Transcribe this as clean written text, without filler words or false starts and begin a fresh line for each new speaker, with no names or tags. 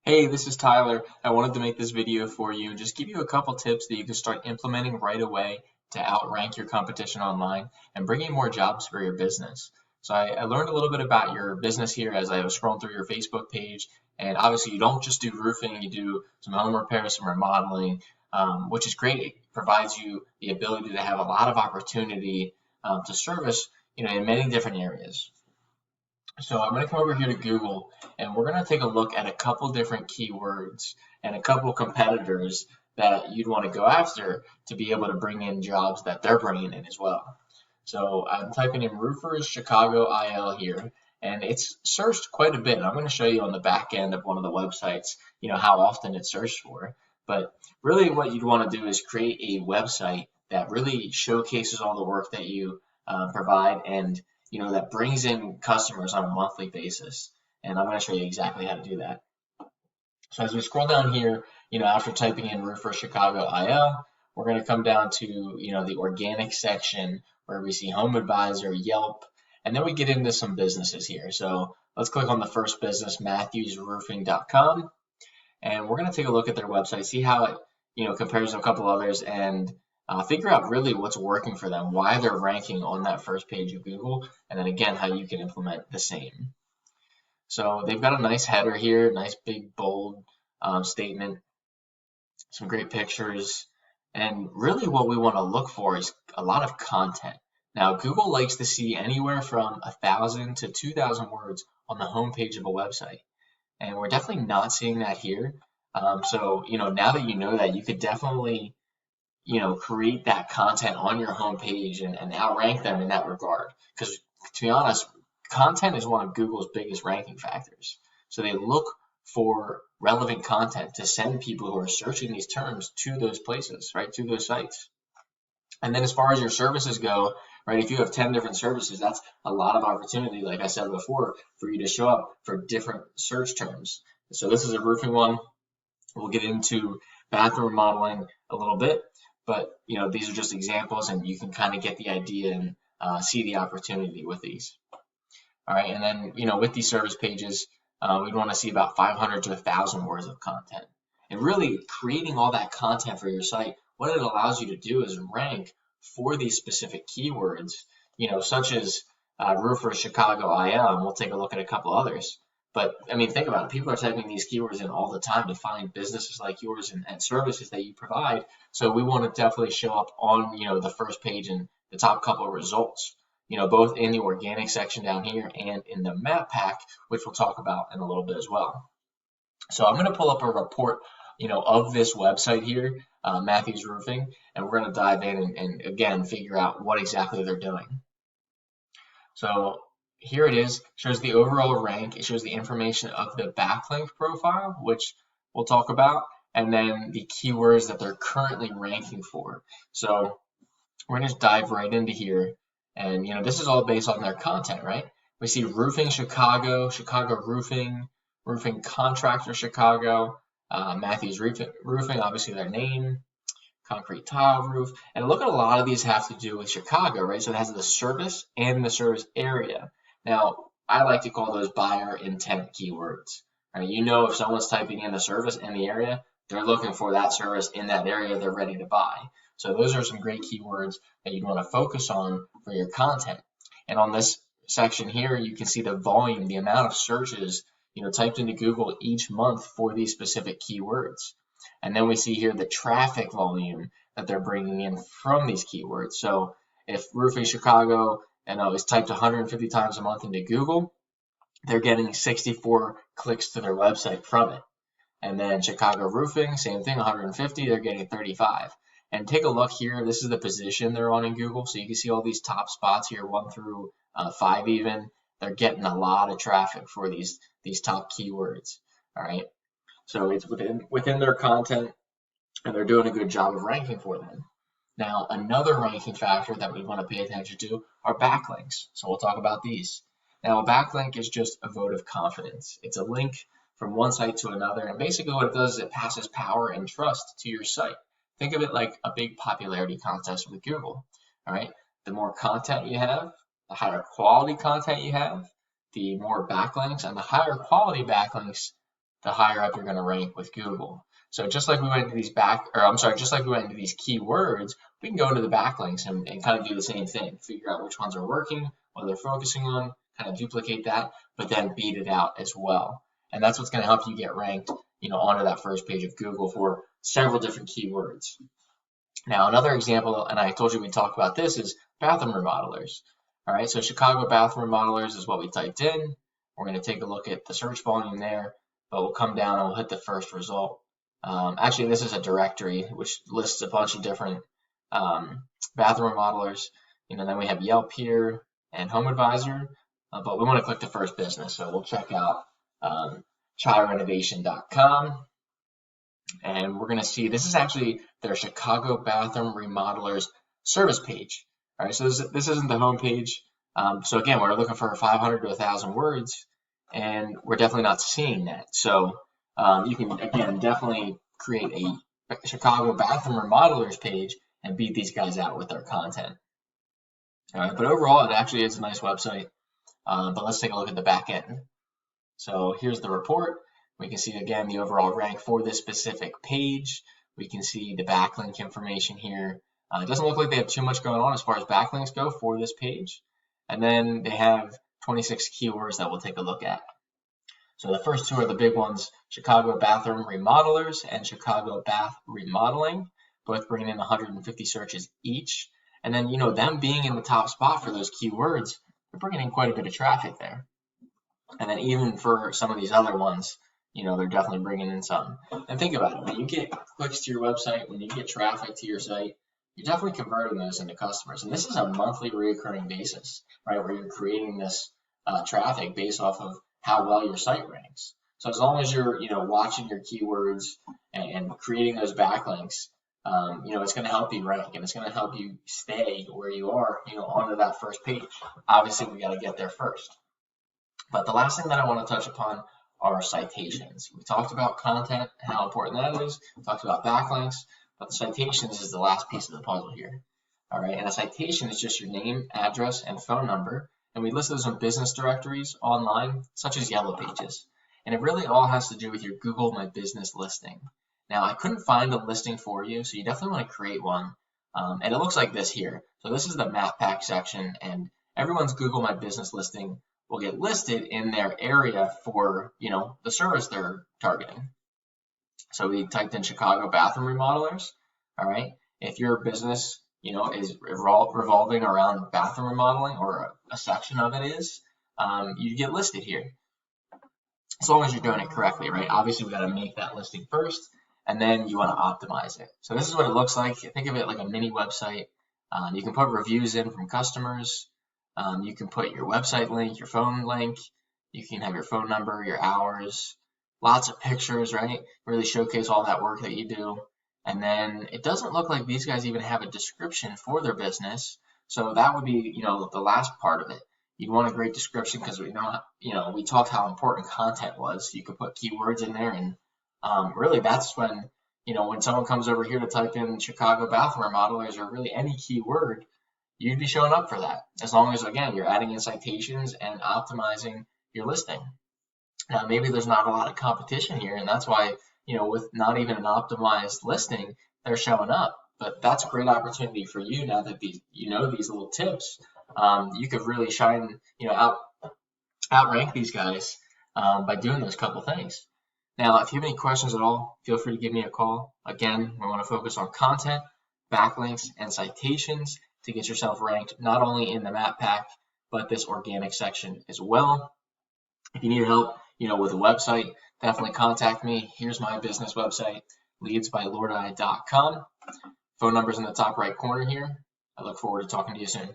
Hey, this is Tyler. I wanted to make this video for you and just give you a couple tips that you can start implementing right away to outrank your competition online and bring in more jobs for your business. So I learned a little bit about your business here as I was scrolling through your Facebook page. And obviously, you don't just do roofing, you do some home repairs, some remodeling, which is great. It provides you the ability to have a lot of opportunity to service, in many different areas. So I'm going to come over here to Google and we're going to take a look at a couple different keywords and a couple competitors that you'd want to go after to be able to bring in jobs that they're bringing in as well. So I'm typing in roofers Chicago IL here, and it's searched quite a bit. I'm going to show you on the back end of one of the websites, how often it's searched for. But really what you'd want to do is create a website that really showcases all the work that you provide and that brings in customers on a monthly basis. And I'm going to show you exactly how to do that. So as we scroll down here, after typing in Roofer Chicago IL, we're going to come down to, the organic section where we see Home Advisor, Yelp, and then we get into some businesses here. So let's click on the first business, MatthewsRoofing.com, and we're going to take a look at their website, see how it, compares to a couple others, and figure out really what's working for them, why they're ranking on that first page of Google, and then again, how you can implement the same. So they've got a nice header here, nice big bold statement, some great pictures, and really what we want to look for is a lot of content. Now, Google likes to see anywhere from 1,000 to 2,000 words on the home page of a website, and we're definitely not seeing that here. So now that you know that, you could definitely create that content on your homepage and outrank them in that regard. Because to be honest, content is one of Google's biggest ranking factors. So they look for relevant content to send people who are searching these terms to those places, right, to those sites. And then as far as your services go, right, if you have 10 different services, that's a lot of opportunity, like I said before, for you to show up for different search terms. So this is a roofing one. We'll get into bathroom remodeling a little bit. But these are just examples, and you can kind of get the idea and see the opportunity with these. All right, and then with these service pages, we'd want to see about 500 to 1,000 words of content. And really creating all that content for your site, what it allows you to do is rank for these specific keywords, such as Roofer Chicago IL, and we'll take a look at a couple others. But I mean, think about it. People are typing these keywords in all the time to find businesses like yours and services that you provide. So we want to definitely show up on, the first page and the top couple of results, both in the organic section down here and in the map pack, which we'll talk about in a little bit as well. So I'm going to pull up a report, of this website here, Matthews Roofing, and we're going to dive in and again, figure out what exactly they're doing. So here it is, shows the overall rank, it shows the information of the backlink profile, which we'll talk about, and then the keywords that they're currently ranking for. So we're going to just dive right into here, and this is all based on their content, right? We see Roofing Chicago, Chicago Roofing, Roofing Contractor Chicago, Matthews Roofing, obviously their name, concrete tile roof, and look at a lot of these have to do with Chicago, right? So it has the service and the service area. Now, I like to call those buyer intent keywords. Right? If someone's typing in the service in the area, they're looking for that service in that area they're ready to buy. So those are some great keywords that you'd want to focus on for your content. And on this section here, you can see the volume, the amount of searches, typed into Google each month for these specific keywords. And then we see here the traffic volume that they're bringing in from these keywords. So if Roofing Chicago is typed 150 times a month into Google, they're getting 64 clicks to their website from it. And then Chicago Roofing, same thing, 150, they're getting 35. And take a look here, this is the position they're on in Google. So you can see all these top spots here, 1 through 5 even. They're getting a lot of traffic for these top keywords, all right? So it's within their content, and they're doing a good job of ranking for them. Now, another ranking factor that we want to pay attention to are backlinks. So we'll talk about these. Now, a backlink is just a vote of confidence. It's a link from one site to another, and basically what it does is it passes power and trust to your site. Think of it like a big popularity contest with Google, all right? The more content you have, the higher quality content you have, the more backlinks, and the higher quality backlinks, the higher up you're going to rank with Google. So just like we went into these just like we went into these keywords, we can go into the backlinks and kind of do the same thing, figure out which ones are working, what they're focusing on, kind of duplicate that, but then beat it out as well. And that's what's going to help you get ranked, onto that first page of Google for several different keywords. Now, another example, and I told you we'd talk about this, is bathroom remodelers. All right, so Chicago bathroom remodelers is what we typed in. We're going to take a look at the search volume there, but we'll come down and we'll hit the first result. Actually, this is a directory which lists a bunch of different bathroom remodelers. Then we have Yelp here and Home Advisor, but we want to click the first business, so we'll check out chairenovation.com. And we're going to see this is actually their Chicago bathroom remodelers service page. All right, so this isn't the home page. So again, we're looking for 500 to 1,000 words, and we're definitely not seeing that. So you can, again, definitely create a Chicago bathroom remodelers page and beat these guys out with their content. All right, but overall, it actually is a nice website. But let's take a look at the back end. So here's the report. We can see, again, the overall rank for this specific page. We can see the backlink information here. It doesn't look like they have too much going on as far as backlinks go for this page. And then they have 26 keywords that we'll take a look at. So the first two are the big ones, Chicago bathroom remodelers and Chicago bath remodeling, both bringing in 150 searches each. And then, them being in the top spot for those keywords, they're bringing in quite a bit of traffic there. And then even for some of these other ones, they're definitely bringing in some. And think about it, when you get clicks to your website, when you get traffic to your site, you're definitely converting those into customers. And this is a monthly recurring basis, right, where you're creating this traffic based off of how well your site ranks. So as long as you're, watching your keywords and creating those backlinks, it's going to help you rank, and it's going to help you stay where you are, onto that first page. Obviously, we got to get there first. But the last thing that I want to touch upon are citations. We talked about content, how important that is. We talked about backlinks, but the citations is the last piece of the puzzle here. All right, and a citation is just your name, address, and phone number. And we list those in business directories online, such as Yellow Pages. And it really all has to do with your Google My Business listing. Now, I couldn't find a listing for you, so you definitely want to create one. And it looks like this here. So this is the map pack section, and everyone's Google My Business listing will get listed in their area for, the service they're targeting. So we typed in Chicago bathroom remodelers. All right. If your business, is revolving around bathroom remodeling, or a section of it is, you get listed here. As long as you're doing it correctly, right? Obviously, we got to make that listing first, and then you want to optimize it. So this is what it looks like. Think of it like a mini website. You can put reviews in from customers. You can put your website link, your phone link. You can have your phone number, your hours, lots of pictures, right? Really showcase all that work that you do. And then it doesn't look like these guys even have a description for their business. So that would be, the last part of it. You'd want a great description because we talked how important content was. You could put keywords in there, and really that's when, when someone comes over here to type in Chicago bathroom remodelers or really any keyword, you'd be showing up for that, as long as, again, you're adding in citations and optimizing your listing. Now, maybe there's not a lot of competition here, and that's why, with not even an optimized listing, they're showing up. But that's a great opportunity for you now that these little tips. You could really shine, outrank these guys by doing those couple things. Now, if you have any questions at all, feel free to give me a call. Again, we want to focus on content, backlinks, and citations to get yourself ranked not only in the map pack, but this organic section as well. If you need help, with a website, definitely contact me. Here's my business website, leadsbylordeye.com. Phone number's in the top right corner here. I look forward to talking to you soon.